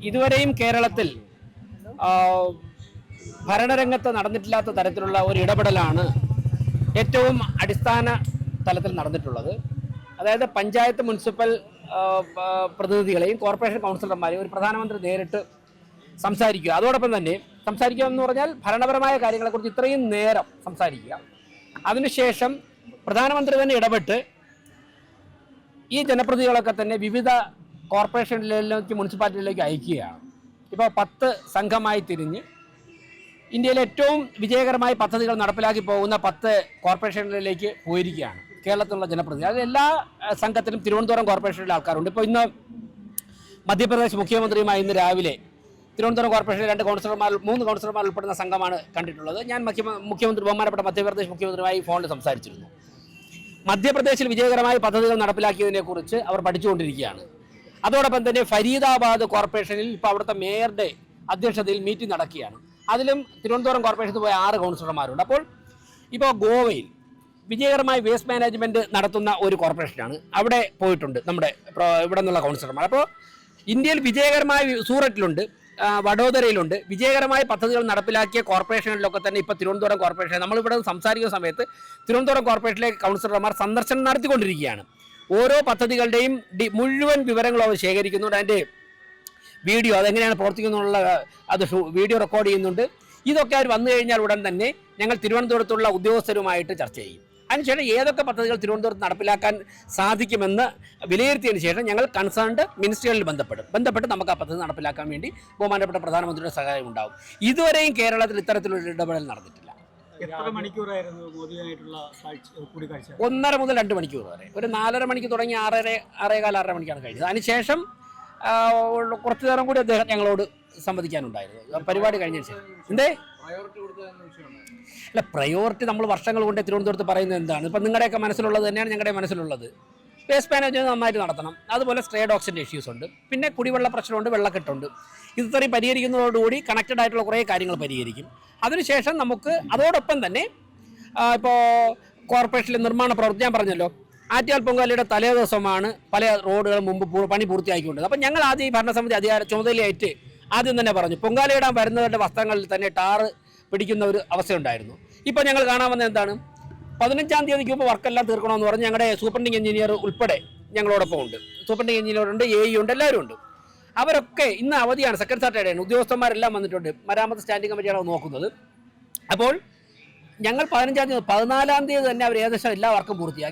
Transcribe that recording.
ഇതുവരെയും കേരളത്തിൽ ഭരണരംഗത്ത് നടന്നിട്ടില്ലാത്ത തരത്തിലുള്ള ഒരു ഇടപെടലാണ് ഏറ്റവും അടിസ്ഥാന തലത്തിൽ നടന്നിട്ടുള്ളത്. അതായത് പഞ്ചായത്ത് മുനിസിപ്പൽ പ്രതിനിധികളെയും കോർപ്പറേഷൻ കൗൺസിലർമാരെയും ഒരു പ്രധാനമന്ത്രി നേരിട്ട് സംസാരിക്കുക. അതോടൊപ്പം തന്നെ സംസാരിക്കുക എന്ന് പറഞ്ഞാൽ ഭരണപരമായ കാര്യങ്ങളെക്കുറിച്ച് ഇത്രയും നേരം സംസാരിക്കുക. അതിനുശേഷം പ്രധാനമന്ത്രി തന്നെ ഇടപെട്ട് ഈ ജനപ്രതിനിധികളൊക്കെ തന്നെ വിവിധ കോർപ്പറേഷനിലേക്ക് മുനിസിപ്പാലിറ്റികളിലേക്ക് അയക്കുകയാണ്. ഇപ്പോൾ 10 സംഘമായി തിരിഞ്ഞ് ഇന്ത്യയിലെ ഏറ്റവും വിജയകരമായ പദ്ധതികൾ നടപ്പിലാക്കി പോകുന്ന 10 കോർപ്പറേഷനുകളിലേക്ക് പോയിരിക്കുകയാണ് കേരളത്തിലുള്ള ജനപ്രതിനിധി. അത് എല്ലാ സംഘത്തിലും തിരുവനന്തപുരം കോർപ്പറേഷനിലെ ആൾക്കാരുണ്ട്. ഇപ്പോൾ ഇന്ന് മധ്യപ്രദേശ് മുഖ്യമന്ത്രിയുമായി ഇന്ന് രാവിലെ തിരുവനന്തപുരം കോർപ്പറേഷനിലെ 3 കൗൺസിലർമാർ ഉൾപ്പെടുന്ന സംഘമാണ് കണ്ടിട്ടുള്ളത്. ഞാൻ മുഖ്യമന്ത്രി ബഹുമാനപ്പെട്ട മധ്യപ്രദേശ് മുഖ്യമന്ത്രിയുമായി ഫോണിൽ സംസാരിച്ചിരുന്നു. മധ്യപ്രദേശിൽ വിജയകരമായ പദ്ധതികൾ നടപ്പിലാക്കിയതിനെക്കുറിച്ച് അവർ പഠിച്ചുകൊണ്ടിരിക്കുകയാണ്. അതോടൊപ്പം തന്നെ ഫരീദാബാദ് കോർപ്പറേഷനിൽ ഇപ്പോൾ അവിടുത്തെ മേയറുടെ അധ്യക്ഷതയിൽ മീറ്റിംഗ് നടക്കുകയാണ്. അതിലും തിരുവനന്തപുരം കോർപ്പറേഷനിൽ പോയ 6 കൗൺസിലർമാരുണ്ട്. അപ്പോൾ ഇപ്പോൾ ഗോവയിൽ വിജയകരമായി വേസ്റ്റ് മാനേജ്മെൻറ്റ് നടത്തുന്ന ഒരു കോർപ്പറേഷനാണ്. അവിടെ പോയിട്ടുണ്ട് നമ്മുടെ ഇവിടെ നിന്നുള്ള കൗൺസിലർമാർ. അപ്പോൾ ഇന്ത്യയിൽ വിജയകരമായി സൂററ്റിലുണ്ട്, വഡോദരയിലുണ്ട്, വിജയകരമായ പദ്ധതികൾ നടപ്പിലാക്കിയ കോർപ്പറേഷനിലൊക്കെ തന്നെ ഇപ്പോൾ തിരുവനന്തപുരം കോർപ്പറേഷൻ നമ്മളിവിടെ സംസാരിക്കുന്ന സമയത്ത് തിരുവനന്തപുരം കോർപ്പറേഷനിലെ കൗൺസിലർമാർ സന്ദർശനം നടത്തിക്കൊണ്ടിരിക്കുകയാണ്. ഓരോ പദ്ധതികളുടെയും മുഴുവൻ വിവരങ്ങളും അവർ ശേഖരിക്കുന്നുണ്ട്. അതിൻ്റെ വീഡിയോ അതെങ്ങനെയാണ് പ്രവർത്തിക്കുന്നുള്ള വീഡിയോ റെക്കോർഡ് ചെയ്യുന്നുണ്ട്. ഇതൊക്കെ അവർ വന്നു കഴിഞ്ഞാൽ ഉടൻ തന്നെ ഞങ്ങൾ തിരുവനന്തപുരത്തുള്ള ഉദ്യോഗസ്ഥരുമായിട്ട് ചർച്ച ചെയ്യും. അതിനുശേഷം ഏതൊക്കെ പദ്ധതികൾ തിരുവനന്തപുരത്ത് നടപ്പിലാക്കാൻ സാധിക്കുമെന്ന് വിലയിരുത്തിയതിന് ശേഷം ഞങ്ങൾ കൺസേൺഡ് മിനിസ്ട്രികളിൽ ബന്ധപ്പെട്ട് നമുക്ക് ആ പദ്ധതി നടപ്പിലാക്കാൻ വേണ്ടി ബഹുമാനപ്പെട്ട പ്രധാനമന്ത്രിയുടെ സഹായം ഉണ്ടാകും. ഇതുവരെയും കേരളത്തിൽ ഇത്തരത്തിലൊരു ഇടപെടൽ നടന്നിട്ടില്ല. എത്ര മണിക്കൂറായിരുന്നു മോദിയായിട്ടുള്ള കൂടിക്കാഴ്ച? 1.5 മുതൽ 2 മണിക്കൂർ വരെ. ഒരു 4:30 മണിക്ക് തുടങ്ങി 6:15 6:30 കഴിഞ്ഞത്. അതിനുശേഷം കുറച്ചു നേരം കൂടി അദ്ദേഹം ഞങ്ങളോട് സംവദിക്കാനുണ്ടായിരുന്നു പരിപാടി കഴിഞ്ഞതിന് ശേഷം. അല്ല, പ്രയോറിറ്റി നമ്മൾ വർഷങ്ങൾ കൊണ്ട് തിരുവനന്തപുരത്ത് പറയുന്നത് എന്താണ്? ഇപ്പം നിങ്ങളുടെയൊക്കെ മനസ്സിലുള്ളത് തന്നെയാണ് ഞങ്ങളുടെ മനസ്സിലുള്ളത്. വേസ്റ്റ് മാനേജ്മെൻറ്റ് നന്നായിട്ട് നടത്തണം. അതുപോലെ സ്ട്രേ ഡോഗ്സിൻ്റെ ഇഷ്യൂസ് ഉണ്ട്, പിന്നെ കുടിവെള്ള പ്രശ്നമുണ്ട്, വെള്ളക്കെട്ടുണ്ട്. ഇത്രയും പരിഹരിക്കുന്നതോടുകൂടി കണക്റ്റഡ് ആയിട്ടുള്ള കുറേ കാര്യങ്ങൾ പരിഹരിക്കും. അതിനുശേഷം നമുക്ക് അതോടൊപ്പം തന്നെ ഇപ്പോൾ കോർപ്പറേഷനിലെ നിർമ്മാണ പ്രവൃത്തി ഞാൻ പറഞ്ഞല്ലോ, ആറ്റുകാൽ പൊങ്കാലയുടെ തലേ ദിവസമാണ് പല റോഡുകൾ മുമ്പ് പണി പൂർത്തിയാക്കിക്കൊണ്ടത്. അപ്പം ഞങ്ങൾ ആദ്യം ഈ ഭരണസമിതി ചുമതലയായിട്ട് ആദ്യം തന്നെ പറഞ്ഞു പൊങ്കാലയിടാൻ വരുന്നവരുടെ വസ്ത്രങ്ങളിൽ തന്നെ ടാറ് പിടിക്കുന്ന ഒരു അവസ്ഥയുണ്ടായിരുന്നു. ഇപ്പോൾ ഞങ്ങൾ കാണാൻ വന്നത് എന്താണ്, 15-ാം തീയതിക്ക് മുമ്പ് വർക്കെല്ലാം തീർക്കണമെന്ന് പറഞ്ഞ് ഞങ്ങളുടെ സൂപ്രണ്ടിങ് എഞ്ചിനീയർ ഉൾപ്പെടെ ഞങ്ങളോടൊപ്പം ഉണ്ട്. സൂപ്രണ്ടിങ് എഞ്ചിനീയർ ഉണ്ട്, AE ഉണ്ട്, എല്ലാവരും ഉണ്ട്. അവരൊക്കെ ഇന്ന് അവധിയാണ്, സെക്കൻഡ് സാറ്റർഡേയാണ്. ഉദ്യോഗസ്ഥന്മാരെല്ലാം വന്നിട്ടുണ്ട്. മരാമത്ത് സ്റ്റാൻഡിംഗ് കമ്മിറ്റിയാണ് നോക്കുന്നത്. അപ്പോൾ ഞങ്ങൾ 15-ാം തീയതി 14-ാം തീയതി തന്നെ അവർ ഏകദേശം എല്ലാ വർക്കും പൂർത്തിയാക്കി.